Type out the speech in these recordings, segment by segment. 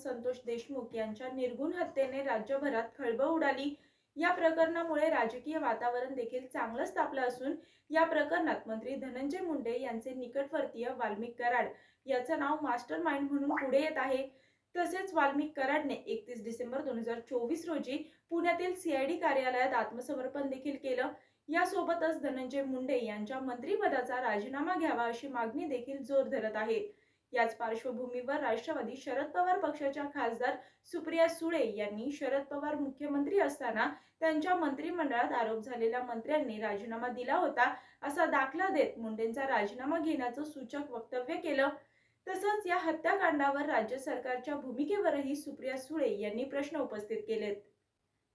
संतोष देशमुख यांच्या निर्घृण हत्येने राज्यभरात खळबळ उडाली। या प्रकरणामुळे राजकीय वातावरण देखील चांगलंच तापलं असून या प्रकरणात मंत्री धनंजय मुंडे यांचे निकटवर्तीय वाल्मिक कराड याचं नाव मास्टर माइंड म्हणून पुढे येत आहे। तसेच वाल्मिक कराडने 31 डिसेंबर 2024 रोजी पुण्यातील सीआयडी कार्यालयात आत्मसमर्पण देखील केलं। यासोबतच धनंजय मुंडे यांच्या मंत्रिपदाचा राजीनामा घ्यावा अशी मागणी देखील जोर धरत आहे। याच पार्श्वभूमीवर राष्ट्रवादी शरद पवार पक्षाच्या खासदार सुप्रिया सुळे यांनी शरद पवार मुख्यमंत्री असताना त्यांच्या मंत्रिमंडळात आरोप झालेल्या मंत्र्यांनी राजीनामा दिला होता असा दाखला देत मुंडेंचा राजीनामा घेण्याचं सूचक वक्तव्य केलं। तसंच या हत्याकांडावर राज्य सरकारच्या भूमिकेवरही सुप्रिया सुळे यांनी प्रश्न उपस्थित केलेत।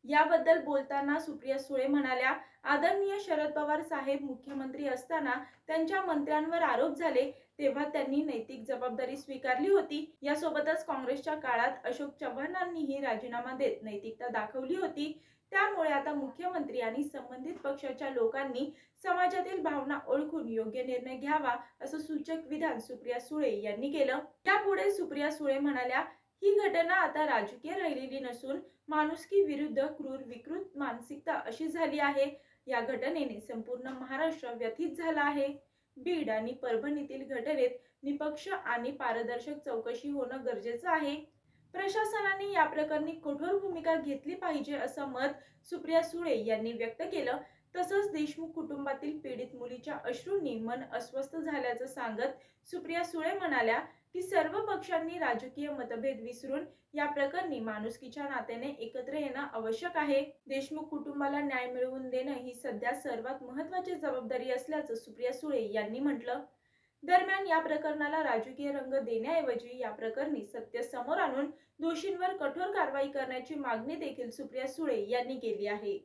याबद्दल बोलताना सुप्रिया सुळे म्हणाल्या, आदरणीय शरद पवार साहेब मुख्यमंत्री असताना त्यांच्या मंत्र्यांवर आरोप झाले तेव्हा त्यांनी नैतिक जबाबदारी स्वीकारली होती। यासोबतच काँग्रेसच्या काळात अशोक चव्हाणांनीही राजीनामा देत नैतिकता दाखवली होती। त्यामुळे आता मुख्यमंत्री आणि संबंधित पक्षाच्या लोकांनी समाजातील भावना ओळखून योग्य निर्णय घ्यावा असं सूचक विधान सुप्रिया सुळे यांनी केलं। यापुढे सुप्रिया सुळे म्हणाल्या, ही घटना आता राजकीय राहिलेली नसून माणुसकी विरुद्ध क्रूर विकृत मानसिकता अशी झाली आहे। या घटनेने संपूर्ण महाराष्ट्र व्यथित झाला आहे। बीड आणि परभणीतील घटनेत निष्पक्ष आणि पारदर्शक चौकशी होणं गरजेचं आहे। प्रशासनाने या प्रकरणी कठोर भूमिका घेतली पाहिजे असं मत सुप्रिया सुळे यांनी व्यक्त केलं। तसंच देशमुख कुटुंबातील पीडित मुलीच्या अश्रूंनी मन अस्वस्थ झाल्याचं सांगत सुप्रिया सुळे म्हणाल्या की सर्व पक्षांनी राजकीय मतभेद विसरून या प्रकरणी माणुसकीच्या नात्याने एकत्र येणं आवश्यक आहे। देशमुख कुटुंबाला न्याय मिळवून देणं ही सध्या सर्वात महत्त्वाची जबाबदारी असल्याचं सुप्रिया सुळे यांनी म्हटलं। दरम्यान या प्रकरणाला राजकीय रंग देण्याऐवजी या प्रकरणी सत्य समोर आणून दोषींवर कठोर कारवाई करण्याची मागणी देखील सुप्रिया सुळे यांनी केली आहे।